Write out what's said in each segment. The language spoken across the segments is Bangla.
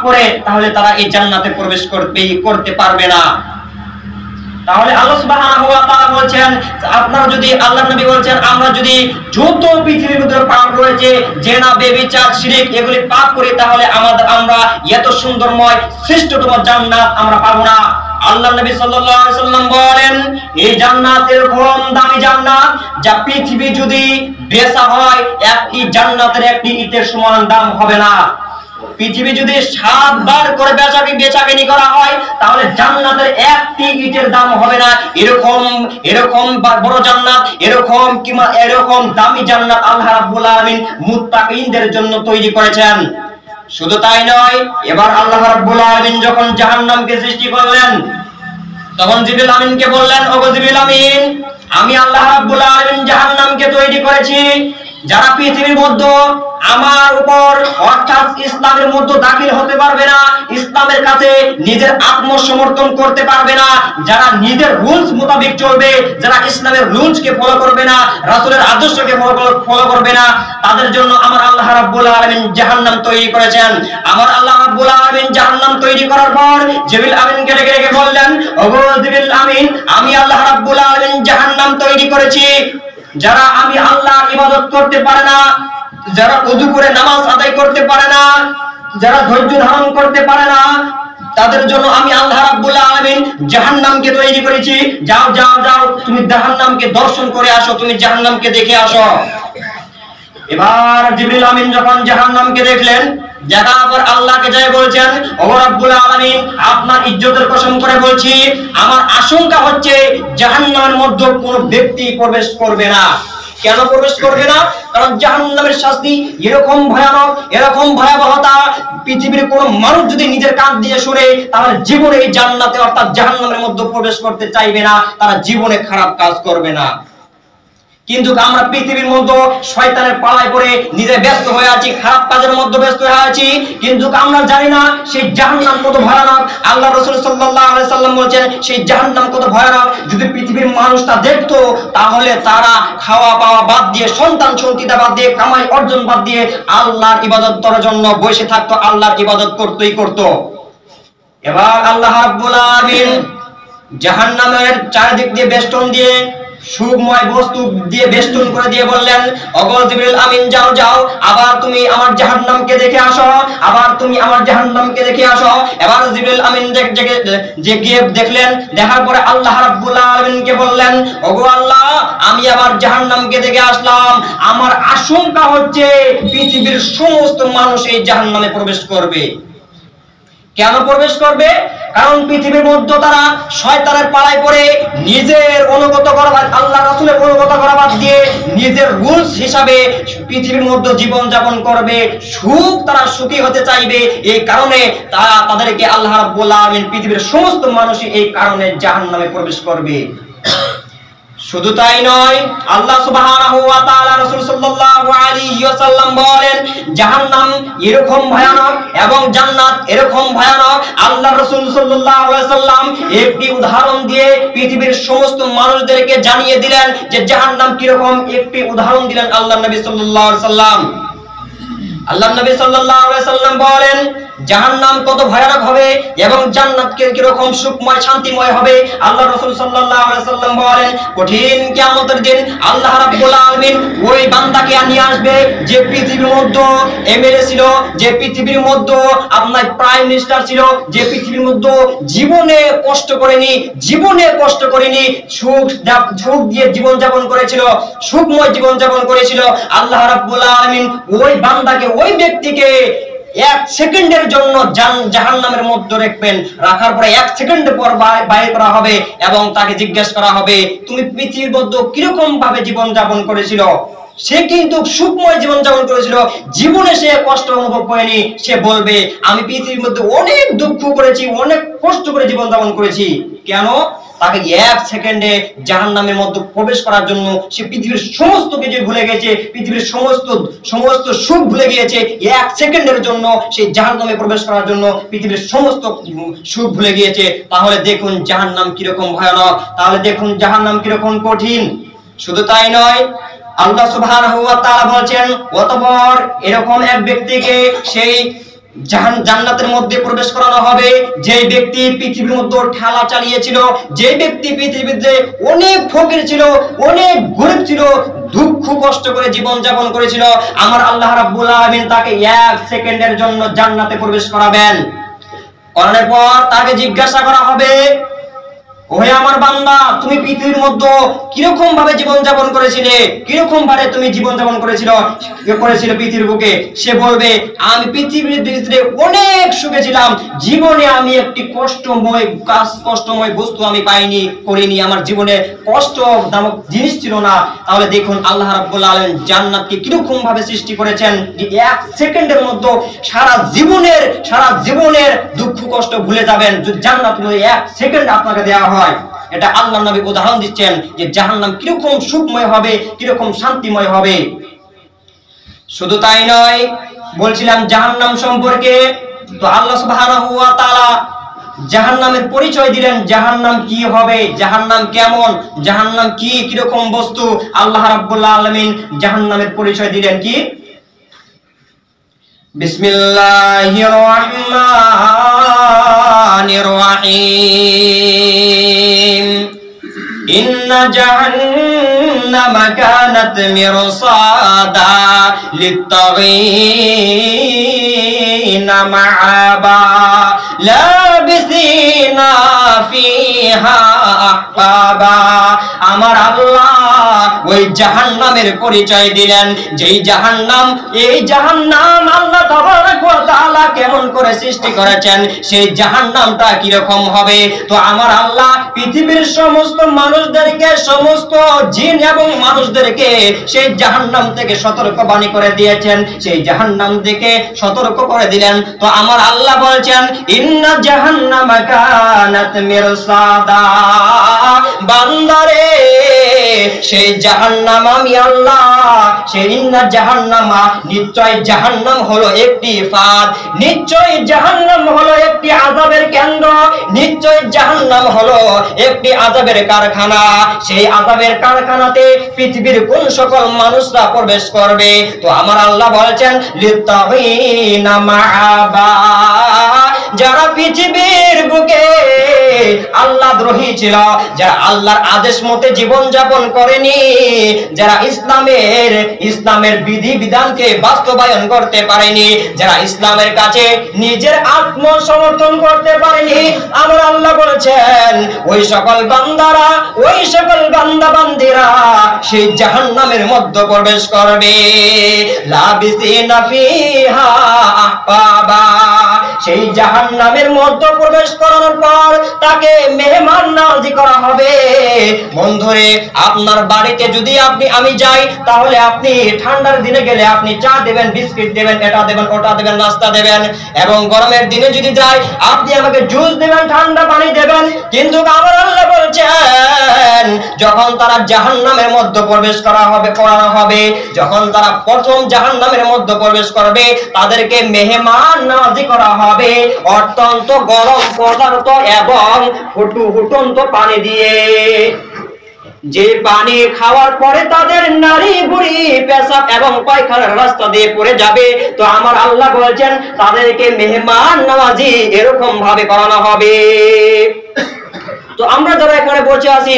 করে তাহলে তারা এই জান্নাতে প্রবেশ করতে পারবে না। তাহলে আল্লাহ সুবহানাহু ওয়া তাআলা বলেন, আপনারা যদি, আল্লাহর নবী বলেন, আমরা যদি যত পৃথিবীর মধ্যে পাপ রয়েছে, জিনা, ব্যভিচার, শিরক, এগুলি পাপ করি, তাহলে আমরা এত সুন্দরময় শ্রেষ্ঠতম জান্নাত আমরা পাবো না। আল্লাহর নবী সাল্লাল্লাহু আলাইহি সাল্লাম বলেন, এই জান্নাত এরকম দামি জান্নাত, যা পৃথিবী যদি বেচা হয়, একটি জান্নাতের একটি ইটের সমান দাম হবে না। পৃথিবী যদি 7 বার করে বেচাকেনি করা হয়, তাহলে জান্নাতের একটি ইটের দাম হবে না। এরকম বড় জান্নাত, এরকম দামি জান্নাত আল্লাহ রাব্বুল আলামিন মুত্তাকিনদের জন্য তৈরি করেছেন। শুধু তাই নয়, এবার আল্লাহ রাব্বুল আলামিন যখন জাহান্নামকে সৃষ্টি করলেন, তখন জিবরিল আমিনকে বললেন, ওগো জিবরিল আমিন, আমি আল্লাহ রাব্বুল আলামিন জাহান্নামকে তৈরি করেছি যারা পৃথিবীর মধ্যে আমার উপর অর্থাৎ ইসলামের মধ্যে দাখিল হতে পারবে না, ইসলামের কাছে নিজের আত্মসমর্পণ করতে পারবে না, যারা নিজের রুলস মোতাবেক চলবে, যারা ইসলামের রুলসকে ফলো করবে না, রাসূলের আদর্শকে ফলো করবে না, তাদের জন্য আমার আল্লাহ রাব্বুল আলামিন জাহান্নাম তৈরি করেছেন। আমার আল্লাহ রাব্বুল আলামিন জাহান্নাম তৈরি করার পর জিবরিল আমিনকে ডেকে বললেন, ওগো জিবরিল আমিন, আমি আল্লাহ রাব্বুল আলামিন জাহান্নাম তৈরি করেছি যারা আমি আল্লাহর ইবাদত করতে পারে না, যারা ওযু করে নামাজ আদায় করতে পারে না, যারা ধৈর্য ধারণ করতে পারে না, তাদের জন্য আমি আল্লাহ রাব্বুল আলামিন জাহান্নামকে তৈরি করেছি। যাও যাও যাও, তুমি জাহান্নামকে দর্শন করে আসো, তুমি জাহান্নামকে দেখে আসো। এবার জিবরিল আমিন যখন জাহান্নামকে দেখলেন, দেখার পর আল্লাহকে যায় বলছেন, ও রাব্বুল আলামিন, আপনার ইজ্জতের কসম করে বলছি, আমার আশঙ্কা হচ্ছে জাহান্নামের মধ্যে কোনো ব্যক্তি প্রবেশ করবে না। কেন প্রবেশ করবে না? কারণ জাহান্নামের শাস্তি এরকম ভয়ানক, এরকম ভয়াবহতা, পৃথিবীর কোন মানুষ যদি নিজের কান দিয়ে শুনে, তাহলে জীবনে এই জান্নাতে অর্থাৎ জাহান্নামের মধ্যে প্রবেশ করতে চাইবে না, তারা জীবনে খারাপ কাজ করবে না। কিন্তু আমরা পৃথিবীর মধ্যে শয়তানের পালায় পড়ে নিজে ব্যস্ত হয়ে আছি, খারাপ কাজের মধ্যে ব্যস্ত হয়ে আছি, কিন্তু আমরা জানি না সেই জাহান্নাম কত ভয়ানক। আল্লাহ রাসূল সাল্লাল্লাহু আলাইহি সাল্লাম বলেছেন, সেই জাহান্নাম কত ভয়ানক, যদি পৃথিবীর মানুষটা দেখতো, তাহলে তারা খাওয়া পাওয়া বাদ দিয়ে, সন্তান সন্ততি বাদ দিয়ে, কামাই অর্জন বাদ দিয়ে আল্লাহর ইবাদত করার জন্য বসে থাকতো, আল্লাহর ইবাদত করতো। এবার আল্লাহ রাব্বুল আলামিন জাহান্নামের চারিদিক দিয়ে বেষ্টন দিয়ে, সুখময় বস্তু দিয়ে বেষ্টন করে দিয়ে বললেন, ওগো জিবরিল আমিন, যাও যাও, আবার তুমি আমার জাহান্নামকে দেখে আসো, আবার তুমি আমার জাহান্নামকে দেখে আসো। এবার জিবরিল আমিন যে গিয়ে দেখলেন, দেখার পরে আল্লাহ রাব্বুল আলামিনকে বললেন, ওগো আল্লাহ, আমি আবার জাহান্নামকে দেখে আসলাম, আমার আশঙ্কা হচ্ছে পৃথিবীর সমস্ত মানুষ এই জাহান্নামে প্রবেশ করবে। কেন প্রবেশ করবে? কারণ পৃথিবীর মধ্যে তারা শয়তানের পালায় পড়ে নিজের অনুগত করা, আল্লাহ রাসূলের অনুগত করা বাদ দিয়ে নিজের রুলস হিসাবে পৃথিবীর মধ্যে জীবন যাপন করবে, তারা সুখী হতে চাইবে। এই কারণে তাদেরকে আল্লাহ রাব্বুল আলামিন, পৃথিবীর সমস্ত মানুষই এই কারণে জাহান্নামে প্রবেশ করবে। শুধু তাই নয়, আল্লাহ সুবহানাহু ওয়া তাআলা, রাসূল সাল্লাল্লাহু আলাইহি ওয়াসাল্লাম বলেন, জাহান্নাম এরকম ভয়ানক এবং জান্নাত এরকম ভয়ানক। আল্লাহ রাসূল সাল্লাল্লাহু আলাইহি ওয়াসাল্লাম একটি উদাহরণ দিয়ে পৃথিবীর সমস্ত মানুষদেরকে জানিয়ে দিলেন যে জাহান্নাম কি রকম। একটি উদাহরণ দিলেন আল্লাহর নবী সাল্লাল্লাহু আলাইহি ওয়াসাল্লাম। আল্লাহর নবী সাল্লাল্লাহু আলাইহি ওয়াসাল্লাম বলেন, জাহান্নাম কত ভয়ানক হবে এবং জান্নাত কি রকম সুখময় শান্তিময় হবে। আল্লাহ রাসূল সাল্লাল্লাহু আলাইহি ওয়াসাল্লাম বলেন, কঠিন কিয়ামতের দিন আল্লাহ রাব্বুল আলামিন ওই বান্দাকে নিয়ে আসবে যে পৃথিবীর মধ্যে এমএলএ ছিল, যে পৃথিবীর মধ্যে আপনার প্রাইম মিনিস্টার ছিল, যে পৃথিবীর মধ্যে জীবনে কষ্ট করেনি, সুখ দিয়ে জীবন যাপন করেছিল, সুখময় জীবন যাপন করেছিল। আল্লাহ রাব্বুল আলামিন ওই বান্দাকে, ওই ব্যক্তিকে 1 সেকেন্ডের জন্য জাহান্নামের মধ্যে রাখবেন, রাখার পরে 1 সেকেন্ড পর বাইরে করা হবে এবং তাকে জিজ্ঞাসা করা হবে, তুমি পৃথিবীর মধ্যে কিরকম ভাবে জীবন যাপন করেছিল। সে কিন্তু সুখময় জীবন যাপন করেছিল, জীবনে সে কষ্ট অনুভব করেনি। সে বলবে, আমি পৃথিবীর মধ্যে অনেক দুঃখ করেছি, অনেক কষ্ট করে জীবন যাপন করেছি। কেন? তাকে 1 সেকেন্ডে জাহান্নামের মধ্যে প্রবেশ করার জন্য সে পৃথিবীর সমস্ত কিছু ভুলে গেছে, পৃথিবীর সমস্ত সুখ ভুলে গিয়েছে। 1 সেকেন্ডের জন্য সে জাহান্নামে প্রবেশ করার জন্য পৃথিবীর সমস্ত সুখ ভুলে গিয়েছে। তাহলে দেখুন জাহান্নাম কিরকম ভয়ানক, তাহলে দেখুন জাহান্নাম কিরকম কঠিন। শুধু তাই নয়, আল্লাহ সুবহানাহু ওয়া তাআলা বলেন, অতঃপর এরকম এক ব্যক্তিকে সেই জান্নাতের মধ্যে প্রবেশ করানো হবে যে ব্যক্তি পৃথিবীর মধ্যে ঠেলা চালিয়েছিল, যে ব্যক্তি পৃথিবীতে অনেক ফকির ছিল, অনেক গরিব ছিল, দুঃখ কষ্ট করে জীবন যাপন করেছিল, আমার আল্লাহ রাব্বুল আলামিন তাকে 1 সেকেন্ডের জন্য জান্নাতে প্রবেশ করাবেন। করানোর পর তাকে জিজ্ঞাসা করা হবে, ওহে আমার বান্দা, তুমি পৃথিবীর মধ্যে কিরকম ভাবে জীবন যাপন করেছিলে, কিরকম ভাবে তুমি জীবন যাপন করেছিল পৃথিবীর বুকে? সে বলবে, আমি পৃথিবীর ভিতরে অনেক সুখে ছিলাম, জীবনে আমি একটি কষ্টময় বস্তু আমি পাইনি, করিনি, আমার জীবনে কষ্ট নামক জিনিস ছিল না। তাহলে দেখুন আল্লাহ রাব্বুল আলামিন জান্নাতকে কিরকম ভাবে সৃষ্টি করেছেন, 1 সেকেন্ডের মধ্যে সারা জীবনের দুঃখ কষ্ট ভুলে যাবেন যদি জান্নাত 1 সেকেন্ড আপনাকে দেওয়া হয়। এটা আল্লাহর নবী উদাহরণ দিচ্ছেন যে জাহান্নাম কিরকম সুখময় হবে, কিরকম শান্তিময় হবে। শুধু তাই নয়, বলছিলাম জাহান্নাম সম্পর্কে, তো আল্লাহ সুবহানাহু ওয়া তাআলা জাহান্নামের পরিচয় দিলেন, জাহান্নাম কি হবে, জাহান্নাম কেমন, জাহান্নাম কি কিরকম বস্তু। আল্লাহ রাব্বুল আলামিন জাহান্নামের পরিচয় দিলেন কি? বিসমিল্লাহির রহমানির রহিম। ইন্না জাহান্নামা কানাত মিরসাদা লিত্তাগীনা মাআবা লাবিসিনা ফিহা আহকাবা। আমার আল্লাহ ওই জাহান্নামের পরিচয় দিলেন, যেই জাহান্নাম, এই জাহান্নাম আল্লাহ তাবারক ওয়া তাআলা কেমন করে সৃষ্টি করেছেন, সেই জাহান্নামটা কি রকম হবে। তো আমার আল্লাহ পৃথিবীর সমস্ত মানুষদেরকে, সমস্ত জিন এবং মানুষদেরকে সেই জাহান্নাম থেকে সতর্কবাণী করে দিয়েছেন, সেই জাহান্নাম থেকে সতর্ক করে দিলেন। তো আমার আল্লাহ বলছেন, ইন্না জাহান্নামা কানাত মিরসাদা, বান্দারে সেই জাহান্নাম আমি আল্লাহ, সেই ইন্না জাহান্নামা, নিশ্চয় জাহান্নাম হলো একটি ফাঁদ, নিশ্চয় জাহান্নাম হলো একটি আযাবের কেন্দ্র, নিশ্চয় জাহান্নাম হলো একটি আযাবের কারখানা। সেই আযাবের কারখানাতে পৃথিবীর কোন সকল মানুষরা প্রবেশ করবে? তো আমার আল্লাহ বলছেন, লিত্তাগীনা মাআবা, যারা পৃথিবীর বুকে আল্লাহ দ্রোহী ছিল, যারা আল্লাহর আদেশ মতে জীবন যাপন করেনি, যারা ইসলামের বিধি বিধানকে বাস্তবায়ন করতে পারেনি, যারা ইসলামের কাছে নিজের আত্মসমর্পণ করতে পারেনি, আমার আল্লাহ বলেছেন ওই সকল বান্দারা, ওই সকল বান্দা বান্দিরা সেই জাহান্নামের মধ্যে প্রবেশ করবে। লাবিসিনা ফিহা আহকাবা, সেই জাহান্নামের মধ্যে প্রবেশ করানোর পর তাকে মেহমান নওয়াজি করা হবে। বন্ধুরে, আপনার বাড়িতে যদি আমি যাই, তাহলে আপনি ঠান্ডার দিনে গেলে আপনি চা দেবেন, বিস্কিট দেবেন, এটা দেবেন, ওটা দেবেন, নাস্তা দেবেন, এবং গরমের দিনে যদি যাই আপনি আমাকে জুস দেবেন, ঠান্ডা পানি দেবেন। কিন্তু আমার আল্লাহ বলছেন, যখন তারা জাহান্নামের মধ্যে প্রবেশ করানো হবে, যখন তারা প্রথম জাহান্নামের মধ্যে প্রবেশ করবে, তাদেরকে মেহমান নওয়াজি করা হবে অত্যন্ত গরম পদার্থ এবং ফুটন্ত পানি দিয়ে। যে পানি খাওয়ার পরে তাদের নারী বুড়ি পেশাব এবং পায়খানার রাস্তা দিয়ে পড়ে যাবে। তো আমার আল্লাহ বলছেন তাদেরকে মেহমান নওয়াজি এরকম ভাবে করানো হবে। তো আমরা যারা এখানে বসে আছি,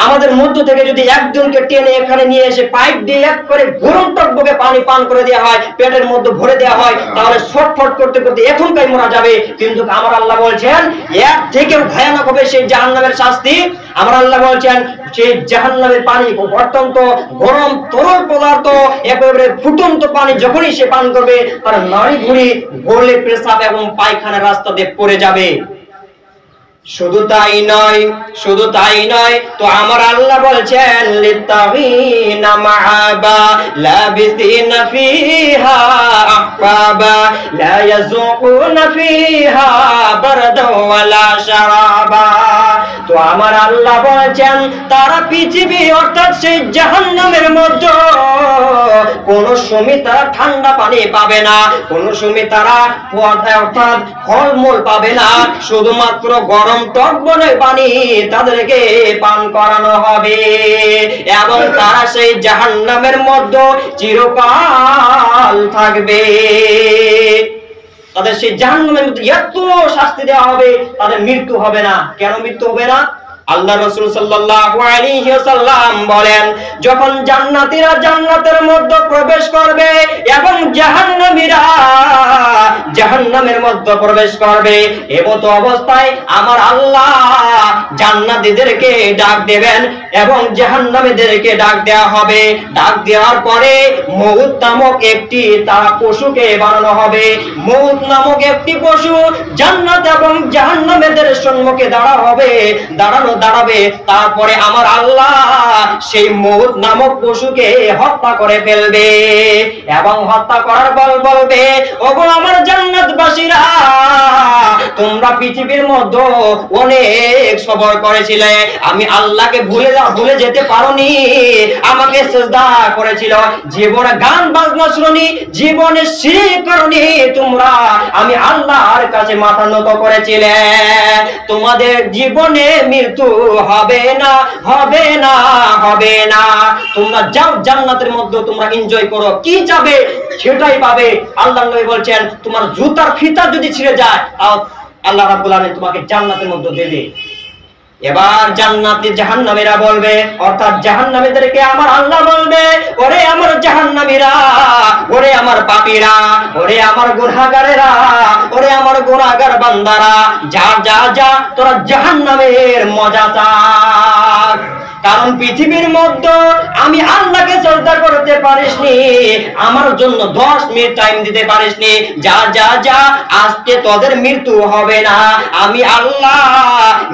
আমাদের মধ্য থেকে যদি একজনকে টেনে এখানে নিয়ে এসে পাইপ দিয়ে এক করে গরম টকবকে পানি পান করে দেওয়া হয়, পেটের মধ্যে ভরে দেওয়া হয়, তাহলে ছটফট করতে করতে এখনকাই মরা যাবে। কিন্তু আমার আল্লাহ বলছেন এর থেকেও ভয়ানক হবে সেই জাহান্নামের শাস্তি। আমার আল্লাহ বলছেন সেই জাহান্নামের পানি অত্যন্ত গরম তরল পদার্থ, একেবারে ফুটন্ত পানি যখনই সে পান করবে, তার নাড়ি ভুঁড়ি গলে পেশাব এবং পায়খানার রাস্তা দিয়ে পড়ে যাবে। শুধু তাই নয়, তো আমার আল্লাহ বলছেন লিত্তাগীনা মাআবা লাবিসিনা ফিহা আহকাবা লা ইয়াযুকুনা ফিহা বারদা ওয়ালা শারাবা। তো আমার আল্লাহ বলছেন তারা পৃথিবী অর্থাৎ সেই জাহান্নামের মধ্যে কোন সময় তারা ঠান্ডা পানি পাবে না, কোন সময় তারা অর্থাৎ ফলমূল পাবে না, শুধুমাত্র গরম টকবকে পানি তাদেরকে পান করানো হবে এবং তারা সেই জাহান্নামের মধ্যে চিরকাল থাকবে। তাদের সেই জাহান্নামের মধ্যে এত শাস্তি দেওয়া হবে, তাদের মৃত্যু হবে না। কেন মৃত্যু হবে না? আল্লাহ রাসূল সাল্লাল্লাহু আলাইহি ওয়াসাল্লাম বলেন, যখন জান্নাতীরা জান্নাতের মধ্যে প্রবেশ করবে এবং জাহান্নামীরা জাহান্নামের মধ্যে প্রবেশ করবে, এমত অবস্থায় আমার আল্লাহ জান্নাতীদেরকে ডাক দেবেন এবং জাহান্নামীদেরকে ডাক দেওয়া হবে। ডাক দেওয়ার পরে মউত নামক একটি তারা পশুকে বানানো হবে। মউত নামক একটি পশু জান্নাত এবং জাহান্নামীদের সম্মুখে দাঁড়াবে। তারপরে আমার আল্লাহ সেই মউত নামক পশুকে হত্যা করে ফেলবে এবং হত্যা করার পর বলবে, ওগো আমার জান্নাতবাসীরা, তোমরা পৃথিবীর মধ্যে অনেক সবর করেছিলে, আমি আল্লাহকে ভুলে যেতে পারোনি, আমাকে সিজদা করেছিল, জীবনে গান বাজনা শুনি, জীবনে শিরক করনি তোমরা, আমি আল্লাহর কাছে মাথা নত করেছিলে, তোমাদের জীবনে মৃত্যু হবে না, হবে না, হবে না। তোমরা যাও জান্নাতের মধ্যে, তোমরা এনজয় করো, কি চাবে সেটাই পাবে। আল্লাহ নবী বলছেন, তোমার জুতার ফিতা যদি ছিঁড়ে যায় তাও আল্লাহ রাব্বুল আলামিন তোমাকে জান্নাতের মধ্যে দেবে। এবার জান্নাতি জাহান্নামীরা বলবে, অর্থাৎ জাহান্নামীদেরকে আমার আল্লাহ বলবে, ওরে আমার জাহান্নামীরা, ওরে আমার পাপীরা, ওরে আমার গুনাহগারেরা, ওরে আমার গুনাহগার বান্দারা, যা যা যা তোরা জাহান্নামের মজা চাক। কারণ পৃথিবীর মধ্যে আমি আল্লাহকে শ্রদ্ধা করতে পারিসনি, আমার জন্য 10 মিনিট টাইম দিতে পারিসনি, যা যা যা আজকে তোদের মৃত্যু হবে না। আমি আল্লাহ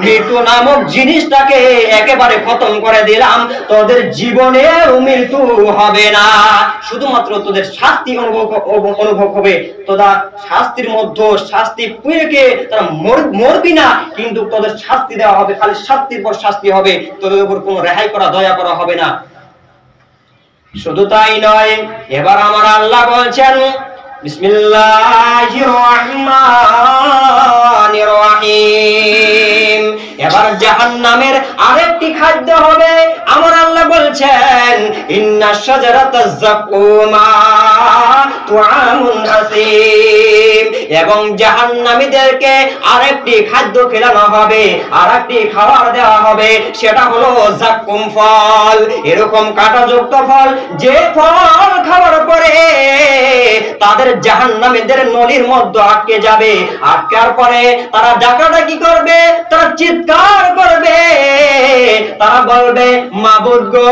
মৃত্যু নামক জিনিসটাকে একেবারে খতম করে দিলাম, তোদের জীবনেও মৃত্যু হবে না, শুধুমাত্র তোদের শাস্তি অনুভব হবে। তোরা শাস্তির মধ্যে শাস্তি পেয়ে তারা মরবি না, কিন্তু তোদের শাস্তি দেওয়া হবে, খালি শাস্তির পর শাস্তি হবে, তোদের উপর কোনো রেহাই করা দয়া করা হবে না। শুধু তাই নয়, এবার আমার আল্লাহ বলছেন, বিসমিল্লাহির রহমানির রহিম। এবার জাহান্নামের আরেকটি খাদ্য হবে। আমার আল্লাহ বলছেন, ইন্না শাজারাতাজ যাকুমা তুআমুন আসীম। এবং জাহান্নামীদেরকে আরেকটি খাদ্য খেলানো হবে, আরেকটি খাবার দেওয়া হবে, সেটা হলো যাকুম ফল। এরকম কাঁটাযুক্ত ফল, যে ফল খাওয়ার পরে তাদের জাহান্নামীদের নলির মধ্যে আটকে যাবে। আটকার পরে তারা ডাকাডাকি করবে, তারা চিৎকার করবে, তারা বলবে, মাবুদ গো,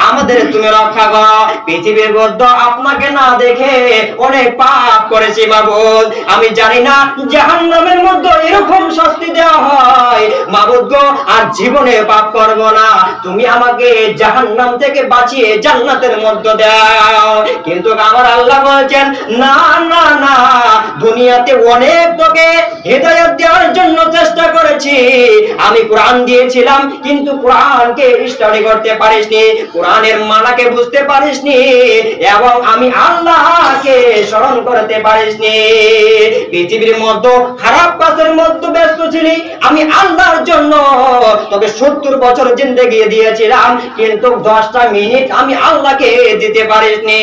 আমাদের তুমি রক্ষা করো, পৃথিবীর মধ্যে আপনাকে না দেখে অনেক পাপ করেছি মাবুদ, আমি জানি না জাহান্নামের মধ্যে এরকম শাস্তি দেওয়া হয়, মাবুদ গো আর জীবনে পাপ করব না, তুমি আমাকে জাহান্নাম থেকে বাঁচিয়ে জান্নাতের মধ্যে দাও। কিন্তু আমার আল্লাহ বলছেন, না না না, দুনিয়াতে অনেক তোকে হিদায়াত দেওয়ার জন্য চেষ্টা করেছি, আমি কোরআন দিয়েছিলাম, কিন্তু কোরআনকে স্টাডি করতে পারিসনি, কোরআনের মানাকে বুঝতে পারিসনি, এবং আমি আল্লাহকে স্মরণ করতে পারিসনি। পৃথিবীর মধ্যে খারাপ কাজের মধ্যে ব্যস্ত ছিলি, আমি আল্লাহর জন্য তোকে 70 বছর জিন্দেগি দিয়েছিলাম, কিন্তু 10টা মিনিট আমি আল্লাহকে দিতে পারিসনি।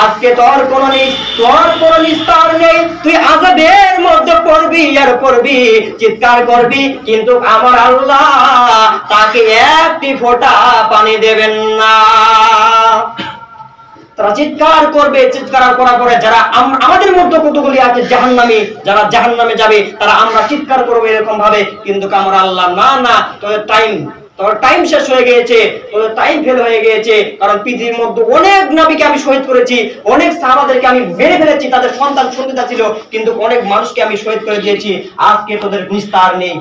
আজকে তোর কোনো নিস্তার নেই, তুই আযাবের মধ্যে পড়বি আর পড়বি, চিৎকার করবি, কিন্তু আমার আল্লাহ তাকে একটি ফোঁটা পানি দেবেন না। তারা চিৎকার করবে, চিৎকার করার পরে যারা আমাদের মধ্যে কতগুলি আছে জাহান্নামী, যারা জাহান্নামে যাবে, তারা আমরা চিৎকার করবো এরকম ভাবে, কিন্তু আমার আল্লাহ, না না, তোদের টাইম শেষ হয়ে গিয়েছে, তোদের টাইম ফেল হয়ে গিয়েছে, কারণ পৃথিবীর মধ্যে অনেক নবীকে আমি শহীদ করেছি, অনেক সাহাবাদেরকে আমি মেরে ফেলেছি, তাদের সন্তান সন্তান ছিল, কিন্তু অনেক মানুষকে আমি শহীদ করে দিয়েছি, আজকে তোদের নিস্তার নেই।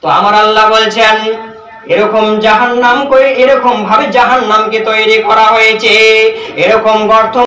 তো আমার আল্লাহ বলছেন, এরকম জাহান্নাম করে এরকম ভাবে জাহান্নামকে তৈরি করা হয়েছে, এরকম গর্ত